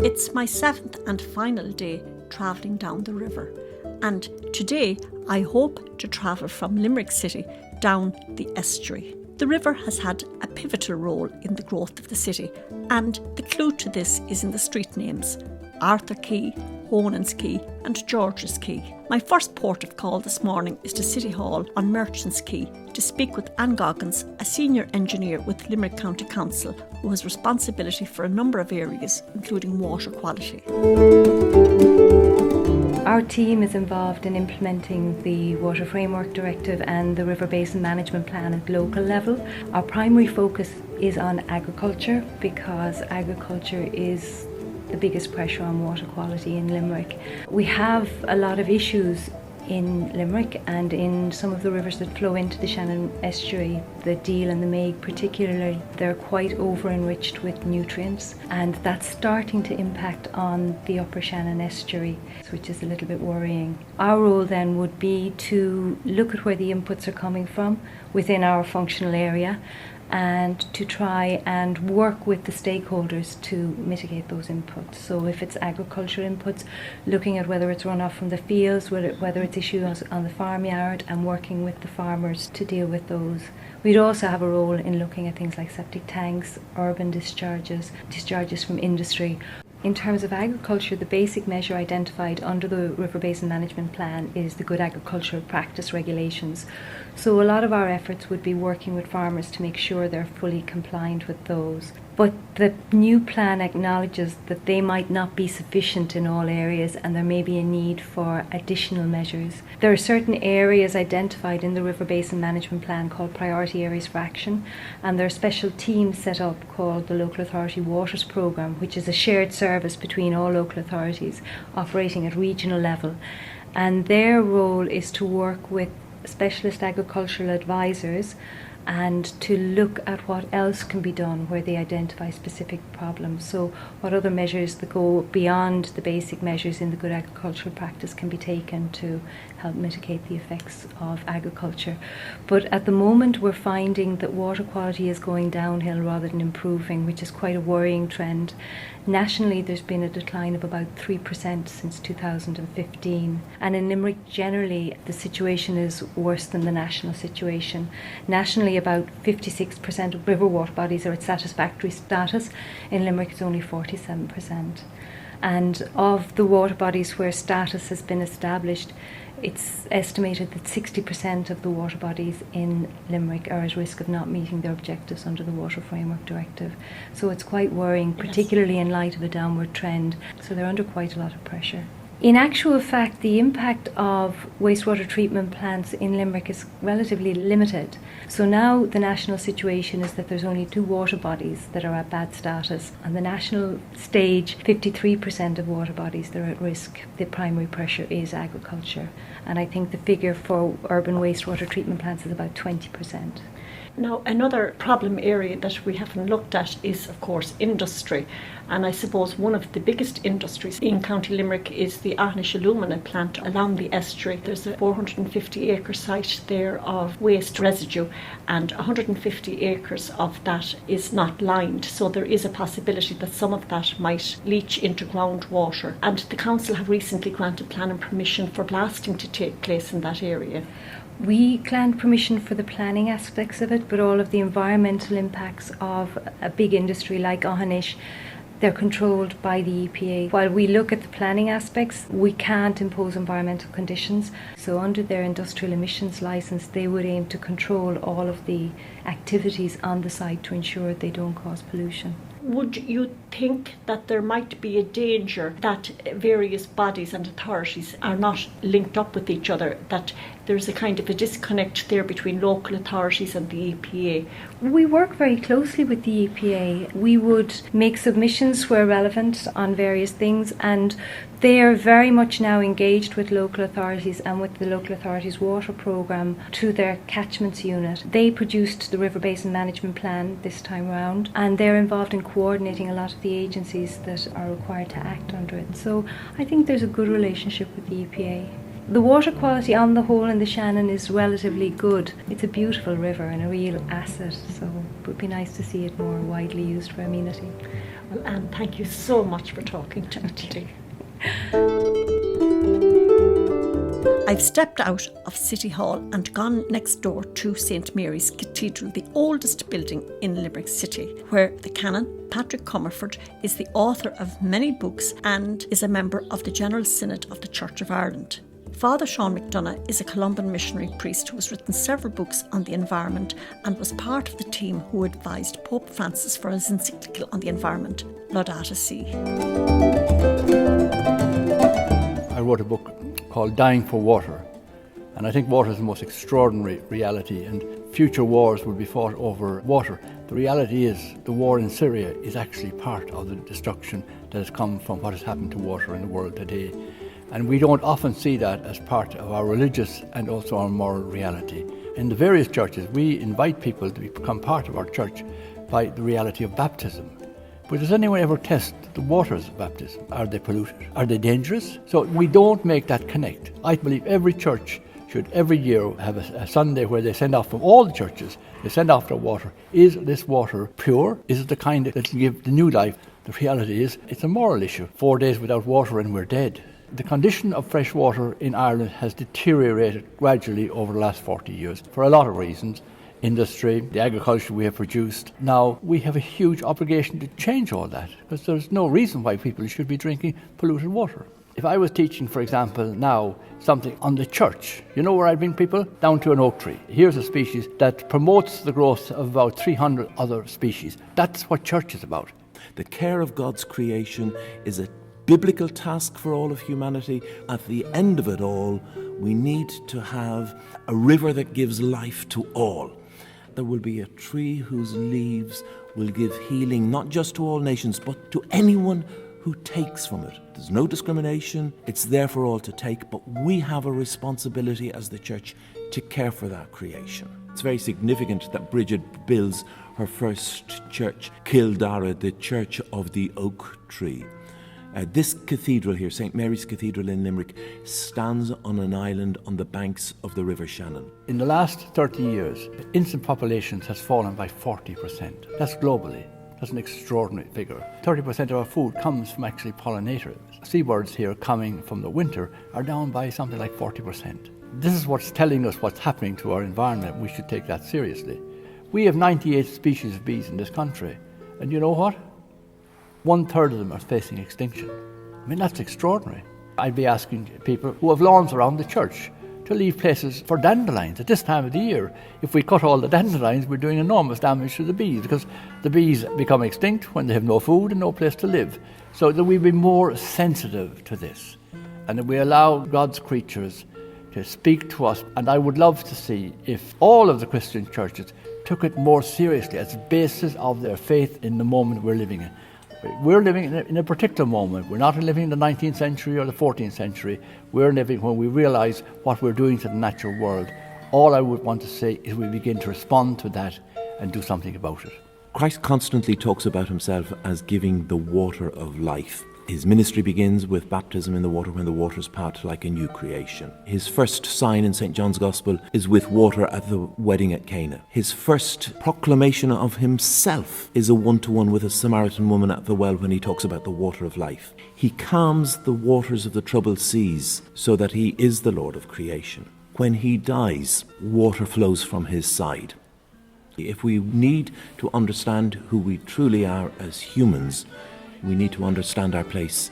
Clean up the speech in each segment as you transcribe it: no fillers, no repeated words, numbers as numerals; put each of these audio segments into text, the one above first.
It's my 7th and final day travelling down the river, and today I hope to travel from Limerick City down the Estuary. The river has had a pivotal role in the growth of the city, and the clue to this is in the street names: Arthur Quay, Honan's Quay and George's Quay. My first port of call this morning is to City Hall on Merchants Quay to speak with Anna Goggins, a senior engineer with Limerick County Council who has responsibility for a number of areas, including water quality. Our team is involved in implementing the Water Framework Directive and the River Basin Management Plan at local level. Our primary focus is on agriculture because agriculture is the biggest pressure on water quality in Limerick. We have a lot of issues in Limerick and in some of the rivers that flow into the Shannon estuary, the Deal and the Meague particularly. They're quite over-enriched with nutrients, and that's starting to impact on the upper Shannon estuary, which is a little bit worrying. Our role then would be to look at where the inputs are coming from within our functional area and to try and work with the stakeholders to mitigate those inputs. So if it's agriculture inputs, looking at whether it's runoff from the fields, whether it's issues on the farmyard, and working with the farmers to deal with those. We'd also have a role in looking at things like septic tanks, urban discharges from industry. In terms of agriculture, the basic measure identified under the River Basin Management Plan is the Good Agricultural Practice Regulations. So a lot of our efforts would be working with farmers to make sure they're fully compliant with those. But the new plan acknowledges that they might not be sufficient in all areas and there may be a need for additional measures. There are certain areas identified in the River Basin Management Plan called Priority Areas for Action, and there are special teams set up called the Local Authority Waters Programme, which is a shared service between all local authorities operating at regional level. And their role is to work with specialist agricultural advisors and to look at what else can be done where they identify specific problems. So what other measures that go beyond the basic measures in the good agricultural practice can be taken to help mitigate the effects of agriculture. But at the moment we're finding that water quality is going downhill rather than improving, which is quite a worrying trend. Nationally there's been a decline of about 3% since 2015, and in Limerick generally the situation is worse than the national situation. Nationally about 56% of river water bodies are at satisfactory status. In Limerick it's only 47%. And of the water bodies where status has been established, it's estimated that 60% of the water bodies in Limerick are at risk of not meeting their objectives under the Water Framework Directive. So it's quite worrying, particularly in light of a downward trend. So they're under quite a lot of pressure. In actual fact, the impact of wastewater treatment plants in Limerick is relatively limited. So now the national situation is that there's only 2 water bodies that are at bad status. On the national stage, 53% of water bodies that are at risk. The primary pressure is agriculture. And I think the figure for urban wastewater treatment plants is about 20%. Now, another problem area that we haven't looked at is, of course, industry. And I suppose one of the biggest industries in County Limerick is the Anish alumina plant along the estuary. There's a 450-acre site there of waste residue, and 150 acres of that is not lined. So there is a possibility that some of that might leach into groundwater. And the council have recently granted planning permission for blasting to take place in that area. We grant permission for the planning aspects of it, but all of the environmental impacts of a big industry like Anish, they're controlled by the EPA. While we look at the planning aspects, we can't impose environmental conditions. So under their industrial emissions licence, they would aim to control all of the activities on the site to ensure they don't cause pollution. Would you think that there might be a danger that various bodies and authorities are not linked up with each other, that there's a kind of a disconnect there between local authorities and the EPA? We work very closely with the EPA. We would make submissions where relevant on various things, and they are very much now engaged with local authorities and with the local authorities water programme through their catchments unit. They produced the River Basin Management Plan this time round, and they're involved in coordinating a lot of the agencies that are required to act under it. So I think there's a good relationship with the EPA. The water quality on the whole in the Shannon is relatively good. It's a beautiful river and a real asset, so it would be nice to see it more widely used for amenity. Well, Anne, thank you so much for talking to me today. I've stepped out of City Hall and gone next door to St Mary's Cathedral, the oldest building in Limerick City, where the Canon, Patrick Comerford, is the author of many books and is a member of the General Synod of the Church of Ireland. Father Sean McDonough is a Columban missionary priest who has written several books on the environment and was part of the team who advised Pope Francis for his encyclical on the environment, Laudate Si. I wrote a book called Dying for Water, and I think water is the most extraordinary reality, and future wars will be fought over water. The reality is the war in Syria is actually part of the destruction that has come from what has happened to water in the world today, and we don't often see that as part of our religious and also our moral reality. In the various churches, we invite people to become part of our church by the reality of baptism. But does anyone ever test the waters of baptism? Are they polluted? Are they dangerous? So we don't make that connect. I believe every church should every year have a Sunday where they send off from all the churches, they send off their water. Is this water pure? Is it the kind that will give the new life? The reality is it's a moral issue. 4 days without water and we're dead. The condition of fresh water in Ireland has deteriorated gradually over the last 40 years for a lot of reasons. Industry, the agriculture we have produced. Now we have a huge obligation to change all that, because there's no reason why people should be drinking polluted water. If I was teaching, for example, now something on the church, you know where I'd bring people? Down to an oak tree. Here's a species that promotes the growth of about 300 other species. That's what church is about. The care of God's creation is a biblical task for all of humanity. At the end of it all, we need to have a river that gives life to all. There will be a tree whose leaves will give healing not just to all nations, but to anyone who takes from it. There's no discrimination. It's there for all to take, but we have a responsibility as the church to care for that creation. It's very significant that Bridget builds her first church, Kildare, the Church of the Oak Tree. This cathedral here, St Mary's Cathedral in Limerick, stands on an island on the banks of the River Shannon. In the last 30 years, infant populations has fallen by 40%. That's globally. That's an extraordinary figure. 30% of our food comes from actually pollinators. Seabirds here coming from the winter are down by something like 40%. This is what's telling us what's happening to our environment. We should take that seriously. We have 98 species of bees in this country. And you know what? 1/3 of them are facing extinction. I mean, that's extraordinary. I'd be asking people who have lawns around the church to leave places for dandelions at this time of the year. If we cut all the dandelions, we're doing enormous damage to the bees, because the bees become extinct when they have no food and no place to live. So that we be more sensitive to this, and that we allow God's creatures to speak to us. And I would love to see if all of the Christian churches took it more seriously as a basis of their faith in the moment we're living in. We're living in a particular moment. We're not living in the 19th century or the 14th century. We're living when we realise what we're doing to the natural world. All I would want to say is we begin to respond to that and do something about it. Christ constantly talks about himself as giving the water of life. His ministry begins with baptism in the water when the waters part like a new creation. His first sign in St. John's Gospel is with water at the wedding at Cana. His first proclamation of himself is a one-to-one with a Samaritan woman at the well when he talks about the water of life. He calms the waters of the troubled seas so that he is the Lord of creation. When he dies, water flows from his side. If we need to understand who we truly are as humans, we need to understand our place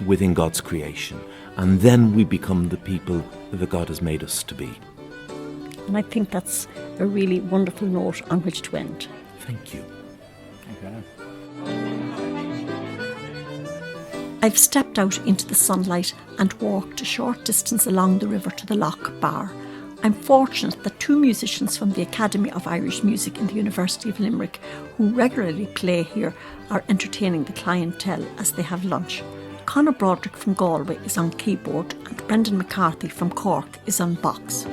within God's creation, and then we become the people that God has made us to be. And I think that's a really wonderful note on which to end. Thank you. I've stepped out into the sunlight and walked a short distance along the river to the Loch Bar. I'm fortunate that 2 musicians from the Academy of Irish Music in the University of Limerick, who regularly play here, are entertaining the clientele as they have lunch. Conor Broderick from Galway is on keyboard and Brendan McCarthy from Cork is on box.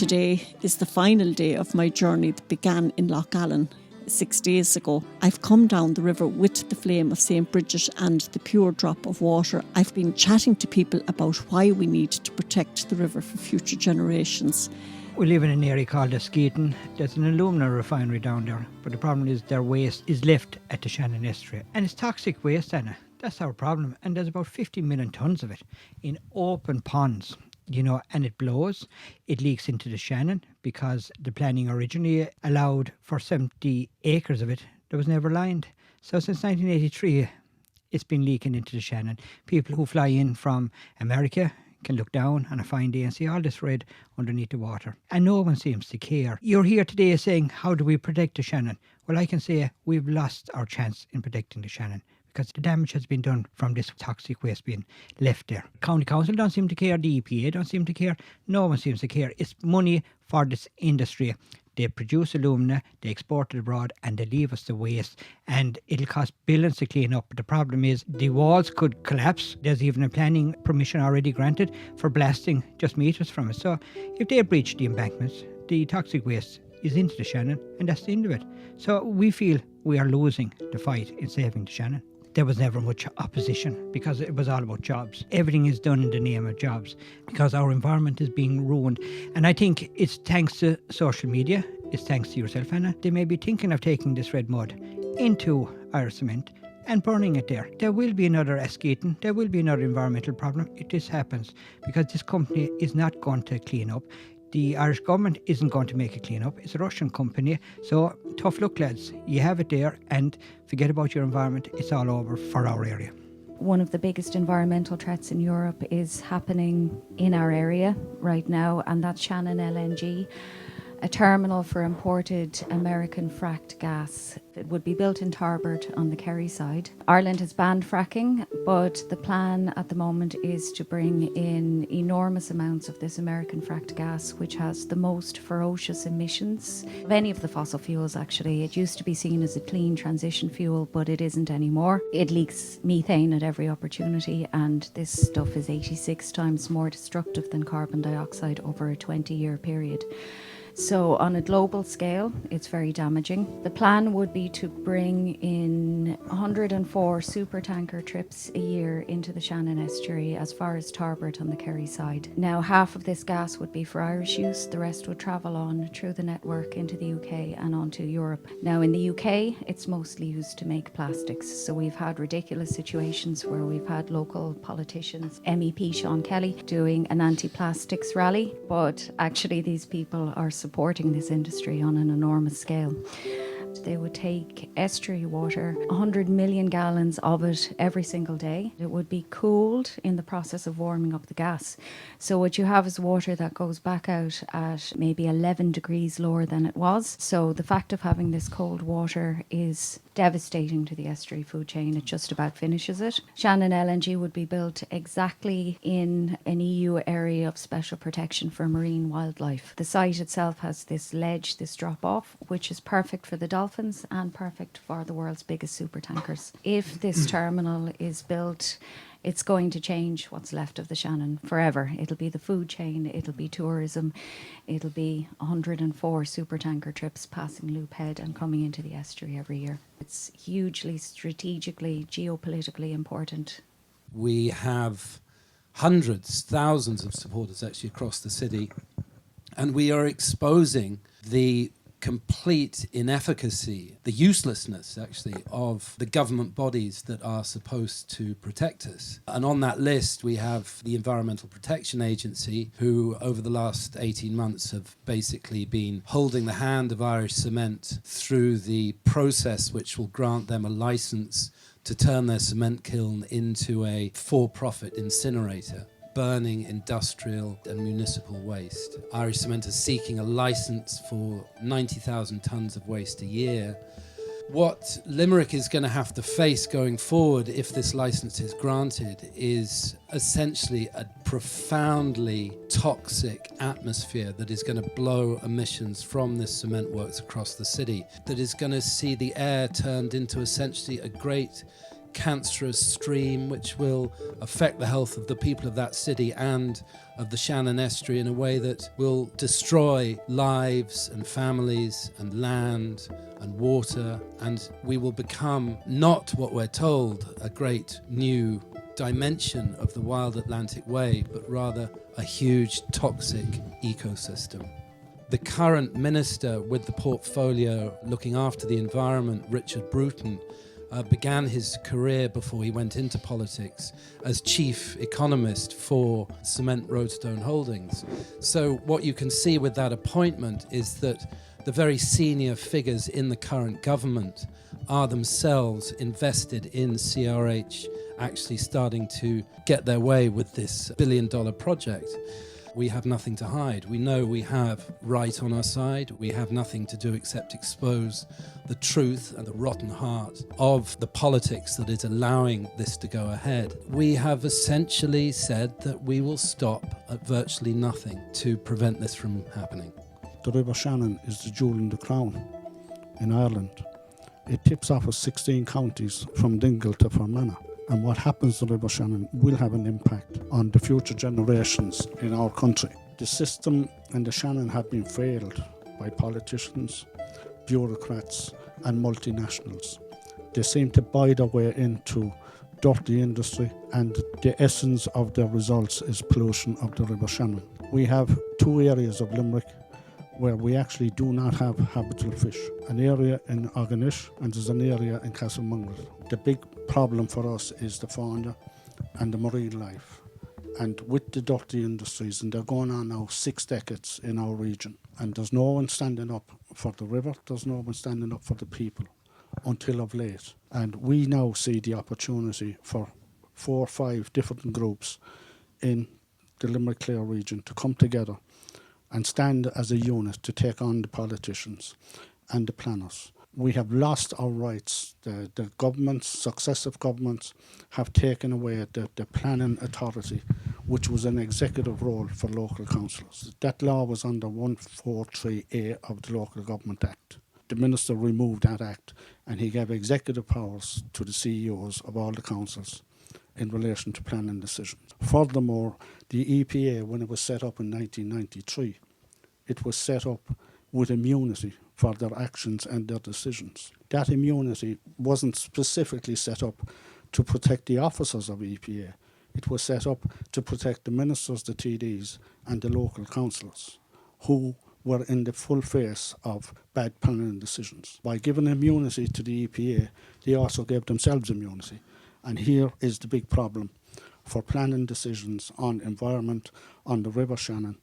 Today is the final day of my journey that began in Loughallen 6 days ago. I've come down the river with the flame of St. Bridget and the pure drop of water. I've been chatting to people about why we need to protect the river for future generations. We live in an area called Skeeton. There's an alumina refinery down there, but the problem is their waste is left at the Shannon Estuary. And it's toxic waste, Anna. That's our problem. And there's about 50 million tonnes of it in open ponds. And it blows. It leaks into the Shannon because the planning originally allowed for 70 acres of it that was never lined. So since 1983, it's been leaking into the Shannon. People who fly in from America can look down on a fine day and see all this red underneath the water. And no one seems to care. You're here today saying, how do we protect the Shannon? Well, I can say we've lost our chance in protecting the Shannon, because the damage has been done from this toxic waste being left there. County Council don't seem to care, the EPA don't seem to care, no one seems to care. It's money for this industry. They produce alumina, they export it abroad, and they leave us the waste. And it'll cost billions to clean up. The problem is the walls could collapse. There's even a planning permission already granted for blasting just meters from it. So if they breach the embankments, the toxic waste is into the Shannon, and that's the end of it. So we feel we are losing the fight in saving the Shannon. There was never much opposition because it was all about jobs. Everything is done in the name of jobs because our environment is being ruined. And I think it's thanks to social media, it's thanks to yourself, Anna. They may be thinking of taking this red mud into Irish cement and burning it there. There will be another Skeeton, there will be another environmental problem if this happens, because this company is not going to clean up. The Irish government isn't going to make a clean up. It's a Russian company. So tough luck, lads. You have it there, and forget about your environment. It's all over for our area. One of the biggest environmental threats in Europe is happening in our area right now, and that's Shannon LNG, a terminal for imported American fracked gas. It would be built in Tarbert on the Kerry side. Ireland has banned fracking, but the plan at the moment is to bring in enormous amounts of this American fracked gas, which has the most ferocious emissions of any of the fossil fuels, actually. It used to be seen as a clean transition fuel, but it isn't anymore. It leaks methane at every opportunity, and this stuff is 86 times more destructive than carbon dioxide over a 20-year period. So on a global scale, it's very damaging. The plan would be to bring in 104 supertanker trips a year into the Shannon Estuary as far as Tarbert on the Kerry side. Now, half of this gas would be for Irish use. The rest would travel on through the network into the UK and onto Europe. Now, in the UK, it's mostly used to make plastics. So we've had ridiculous situations where we've had local politicians, MEP Sean Kelly, doing an anti-plastics rally. But actually, these people are supporting this industry on an enormous scale. They would take estuary water, 100 million gallons of it every single day. It would be cooled in the process of warming up the gas. So what you have is water that goes back out at maybe 11 degrees lower than it was. So the fact of having this cold water is devastating to the estuary food chain. It just about finishes it. Shannon LNG would be built exactly in an EU area of special protection for marine wildlife. The site itself has this ledge, this drop-off, which is perfect for the dolphins and perfect for the world's biggest supertankers. If this terminal is built, it's going to change what's left of the Shannon forever. It'll be the food chain, it'll be tourism, it'll be 104 supertanker trips passing Loop Head and coming into the estuary every year. It's hugely strategically, geopolitically important. We have hundreds, thousands of supporters actually across the city, and we are exposing the complete inefficacy, the uselessness actually of the government bodies that are supposed to protect us. And on that list we have the Environmental Protection Agency, who over the last 18 months have basically been holding the hand of Irish Cement through the process which will grant them a licence to turn their cement kiln into a for-profit incinerator, burning industrial and municipal waste. Irish Cement is seeking a licence for 90,000 tonnes of waste a year. What Limerick is going to have to face going forward, if this licence is granted, is essentially a profoundly toxic atmosphere that is going to blow emissions from this cement works across the city, that is going to see the air turned into essentially a great cancerous stream which will affect the health of the people of that city and of the Shannon Estuary in a way that will destroy lives and families and land and water, and we will become not what we're told, a great new dimension of the wild Atlantic way, but rather a huge toxic ecosystem. The current minister with the portfolio looking after the environment, Richard Bruton, began his career before he went into politics as chief economist for Cement Roadstone Holdings. So what you can see with that appointment is that the very senior figures in the current government are themselves invested in CRH actually starting to get their way with this billion-dollar project. We have nothing to hide. We know we have right on our side. We have nothing to do except expose the truth and the rotten heart of the politics that is allowing this to go ahead. We have essentially said that we will stop at virtually nothing to prevent this from happening. The River Shannon is the jewel in the crown in Ireland. It tips off of 16 counties from Dingle to Fermanagh. And what happens to the River Shannon will have an impact on the future generations in our country. The system and the Shannon have been failed by politicians, bureaucrats and multinationals. They seem to buy their way into dirty industry, and the essence of their results is pollution of the River Shannon. We have two areas of Limerick where we actually do not have habitable fish. An area in Goggins and there's an area in Castlemungle. The big problem for us is the fauna and the marine life. And with the dirty industries, and they're going on now 6 decades in our region, and there's no one standing up for the river, there's no one standing up for the people until of late. And we now see the opportunity for 4 or 5 different groups in the Limerick Clare region to come together and stand as a unit to take on the politicians and the planners. We have lost our rights. The governments, successive governments, have taken away the planning authority, which was an executive role for local councillors. That law was under 143A of the Local Government Act. The minister removed that act and he gave executive powers to the CEOs of all the councils in relation to planning decisions. Furthermore, the EPA, when it was set up in 1993, it was set up with immunity for their actions and their decisions. That immunity wasn't specifically set up to protect the officers of EPA. It was set up to protect the ministers, the TDs, and the local councillors, who were in the full face of bad planning decisions. By giving immunity to the EPA, they also gave themselves immunity. And here is the big problem for planning decisions on environment, on the River Shannon,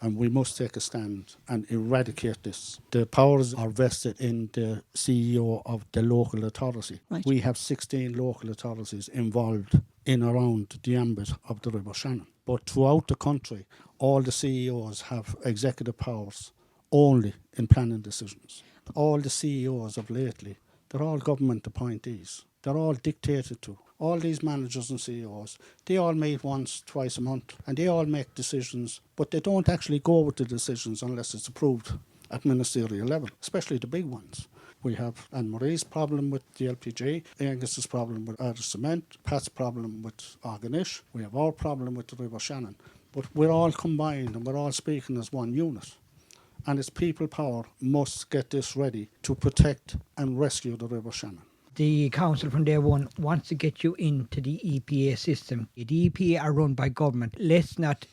and we must take a stand and eradicate this. The powers are vested in the CEO of the local authority. Right. We have 16 local authorities involved in around the ambit of the River Shannon. But throughout the country, all the CEOs have executive powers only in planning decisions. All the CEOs of lately, they're all government appointees. They're all dictated to. All these managers and CEOs, they all meet once, twice a month, and they all make decisions, but they don't actually go with the decisions unless it's approved at ministerial level, especially the big ones. We have Anne-Marie's problem with the LPG, Angus's problem with Irish Cement, Pat's problem with Goggins. We have our problem with the River Shannon. But we're all combined and we're all speaking as one unit. And it's people power must get this ready to protect and rescue the River Shannon. The council from day one wants to get you into the EPA system. The EPA are run by government. Let's not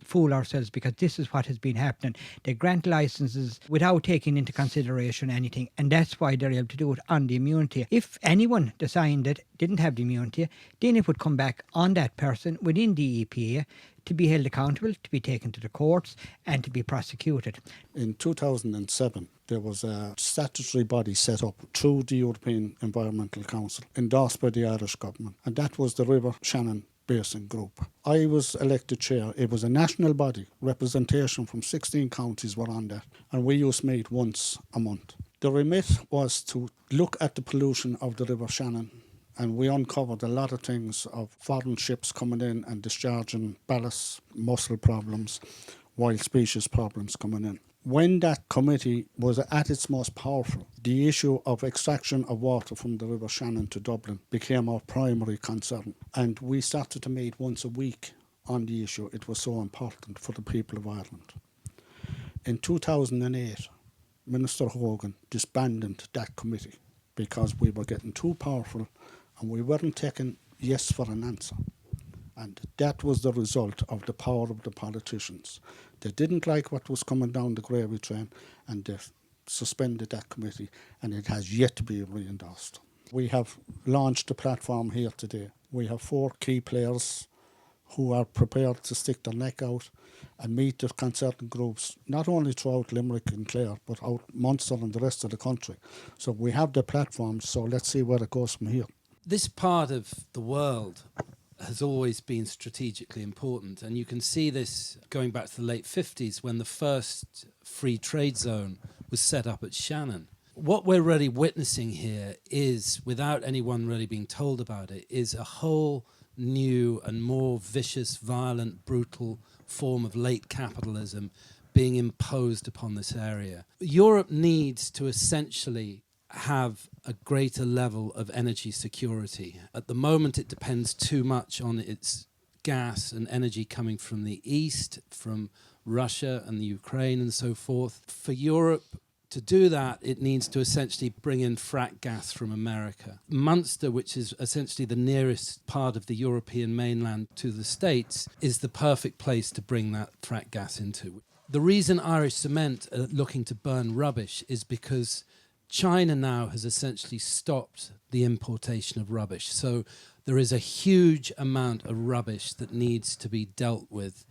fool ourselves, because this is what has been happening. They grant licenses without taking into consideration anything, and that's why they're able to do it on the immunity. If anyone decided didn't have the immunity, then it would come back on that person within the EPA to be held accountable, to be taken to the courts and to be prosecuted. In 2007, there was a statutory body set up through the European Environmental Council, endorsed by the Irish government, and that was the River Shannon Basin Group. I was elected chair. It was a national body. Representation from 16 counties were on that, and we used to meet once a month. The remit was to look at the pollution of the River Shannon, and we uncovered a lot of things of foreign ships coming in and discharging ballast, mussel problems, wild species problems coming in. When that committee was at its most powerful, the issue of extraction of water from the River Shannon to Dublin became our primary concern. And we started to meet once a week on the issue. It was so important for the people of Ireland. In 2008, Minister Hogan disbanded that committee because we were getting too powerful and we weren't taking yes for an answer. And that was the result of the power of the politicians. They didn't like what was coming down the gravy train and they suspended that committee, and it has yet to be re-endorsed. We have launched a platform here today. We have 4 key players who are prepared to stick their neck out and meet the concerted groups, not only throughout Limerick and Clare, but out Munster and the rest of the country. So we have the platform, so let's see where it goes from here. This part of the world has always been strategically important, and you can see this going back to the late 50s when the first free trade zone was set up at Shannon. What we're really witnessing here is, without anyone really being told about it, is a whole new and more vicious, violent, brutal form of late capitalism being imposed upon this area. Europe needs to essentially have a greater level of energy security. At the moment, it depends too much on its gas and energy coming from the east, from Russia and the Ukraine and so forth. For Europe to do that, it needs to essentially bring in frack gas from America. Munster, which is essentially the nearest part of the European mainland to the States, is the perfect place to bring that frack gas into. The reason Irish Cement are looking to burn rubbish is because China now has essentially stopped the importation of rubbish. So there is a huge amount of rubbish that needs to be dealt with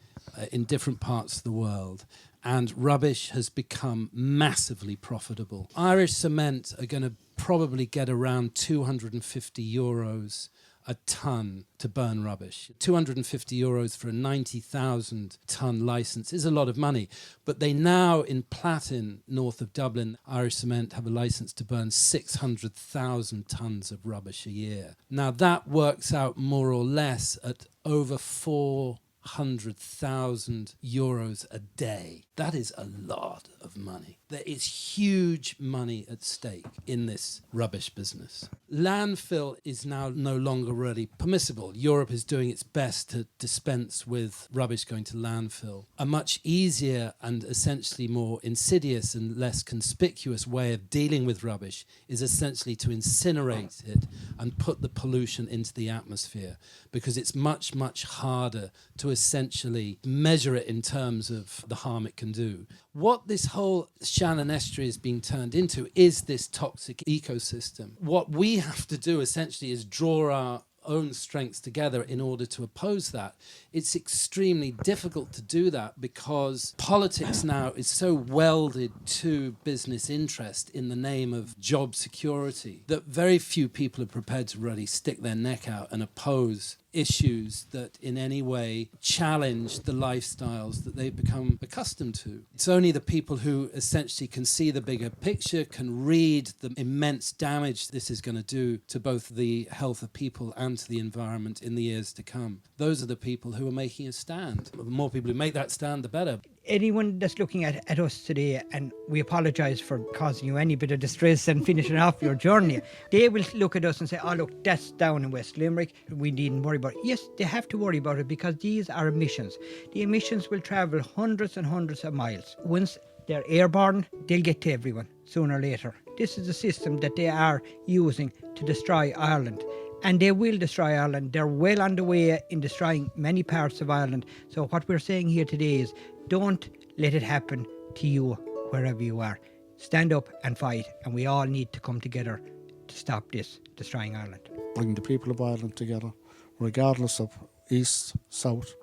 in different parts of the world. And rubbish has become massively profitable. Irish Cement are going to probably get around €250 a tonne to burn rubbish. €250 for a 90,000 tonne licence is a lot of money. But they now, in Platin, north of Dublin, Irish Cement have a licence to burn 600,000 tonnes of rubbish a year. Now that works out more or less at over €400,000 a day. That is a lot of money. There is huge money at stake in this rubbish business. Landfill is now no longer really permissible. Europe is doing its best to dispense with rubbish going to landfill. A much easier and essentially more insidious and less conspicuous way of dealing with rubbish is essentially to incinerate it and put the pollution into the atmosphere, because it's much, much harder to essentially measure it in terms of the harm it can do. What this whole Shannon Estuary is being turned into is this toxic ecosystem. What we have to do essentially is draw our own strengths together in order to oppose that. It's extremely difficult to do that because politics now is so welded to business interest in the name of job security that very few people are prepared to really stick their neck out and oppose issues that in any way challenge the lifestyles that they've become accustomed to. It's only the people who essentially can see the bigger picture, can read the immense damage this is going to do to both the health of people and to the environment in the years to come. Those are the people who are making a stand. The more people who make that stand, the better. Anyone that's looking at us today, and we apologise for causing you any bit of distress and finishing off your journey, they will look at us and say, oh look, that's down in West Limerick, we needn't worry about it. Yes, they have to worry about it because these are emissions. The emissions will travel hundreds and hundreds of miles. Once they're airborne, they'll get to everyone sooner or later. This is a system that they are using to destroy Ireland. And they will destroy Ireland. They're well on the way in destroying many parts of Ireland. So what we're saying here today is don't let it happen to you wherever you are. Stand up and fight, and we all need to come together to stop this destroying Ireland. Bring the people of Ireland together, regardless of east, south,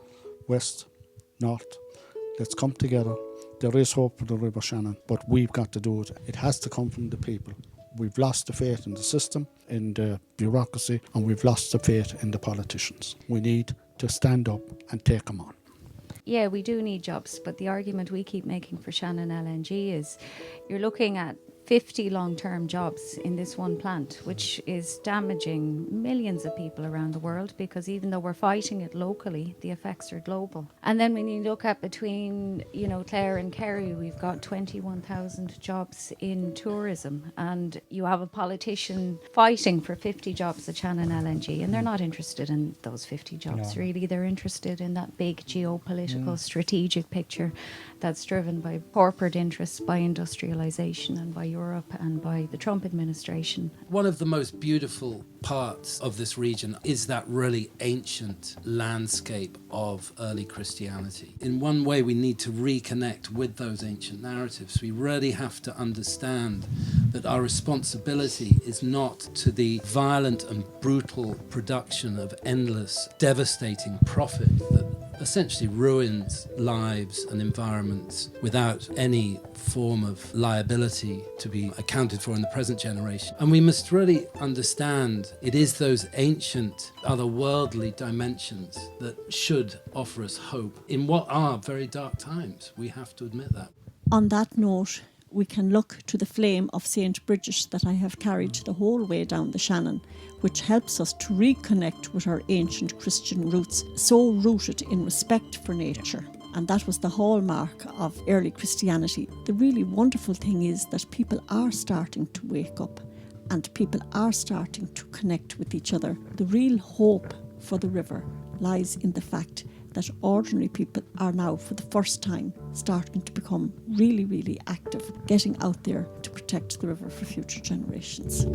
west, north. Let's come together. There is hope for the River Shannon, but we've got to do it. It has to come from the people. We've lost the faith in the system, in the bureaucracy, and we've lost the faith in the politicians. We need to stand up and take them on. Yeah, we do need jobs, but the argument we keep making for Shannon LNG is you're looking at 50 long-term jobs in this one plant, which is damaging millions of people around the world, because even though we're fighting it locally, the effects are global. And then when you look at between, Clare and Kerry, we've got 21,000 jobs in tourism, and you have a politician fighting for 50 jobs at Shannon LNG, and they're not interested in those 50 jobs, really. They're interested in that big geopolitical strategic picture that's driven by corporate interests, by industrialisation and by Europe and by the Trump administration. One of the most beautiful parts of this region is that really ancient landscape of early Christianity. In one way, we need to reconnect with those ancient narratives. We really have to understand that our responsibility is not to the violent and brutal production of endless, devastating profit that essentially ruins lives and environments without any form of liability to be accounted for in the present generation. And we must really understand it is those ancient, otherworldly dimensions that should offer us hope in what are very dark times. We have to admit that. On that note, we can look to the flame of St. Bridget that I have carried the whole way down the Shannon, which helps us to reconnect with our ancient Christian roots, so rooted in respect for nature. And that was the hallmark of early Christianity. The really wonderful thing is that people are starting to wake up and people are starting to connect with each other. The real hope for the river lies in the fact that ordinary people are now, for the first time, starting to become really, really active, getting out there to protect the river for future generations.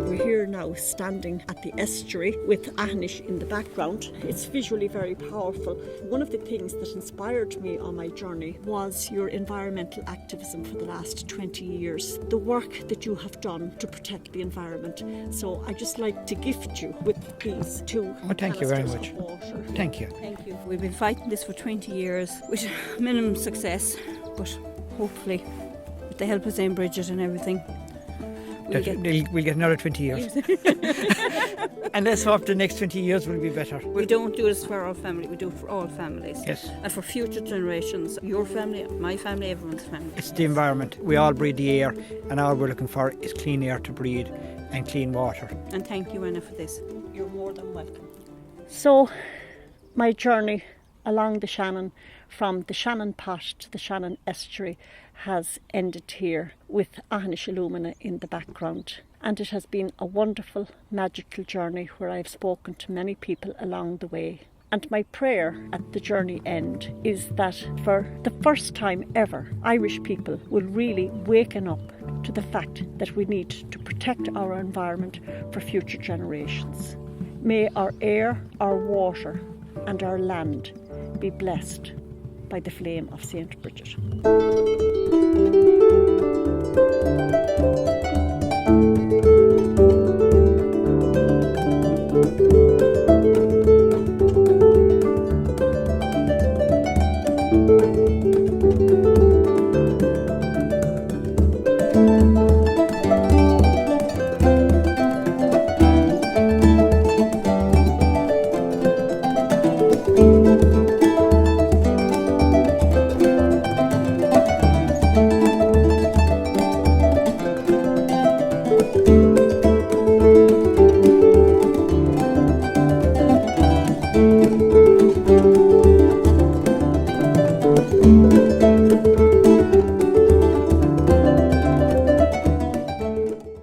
We're here now standing at the estuary with Ahnish in the background. It's visually very powerful. One of the things that inspired me on my journey was your environmental activism for the last 20 years, the work that you have done to protect the environment. So I'd just like to gift you with these two thank you very canisters much. of water. Thank you. Thank you. We've been fighting this for 20 years with minimum success, but hopefully with the help of St. Bridget and everything, We'll get another 20 years. And let's hope the next 20 years will be better. We don't do this for our family, we do it for all families. Yes. And for future generations, your family, my family, everyone's family. It's the environment. We all breathe the air, and all we're looking for is clean air to breathe and clean water. And thank you, Anna, for this. You're more than welcome. So, my journey along the Shannon, from the Shannon Pot to the Shannon Estuary, has ended here with Ahnish Illumina in the background. And it has been a wonderful, magical journey where I've spoken to many people along the way. And my prayer at the journey end is that for the first time ever, Irish people will really waken up to the fact that we need to protect our environment for future generations. May our air, our water and our land be blessed by the flame of St. Bridget.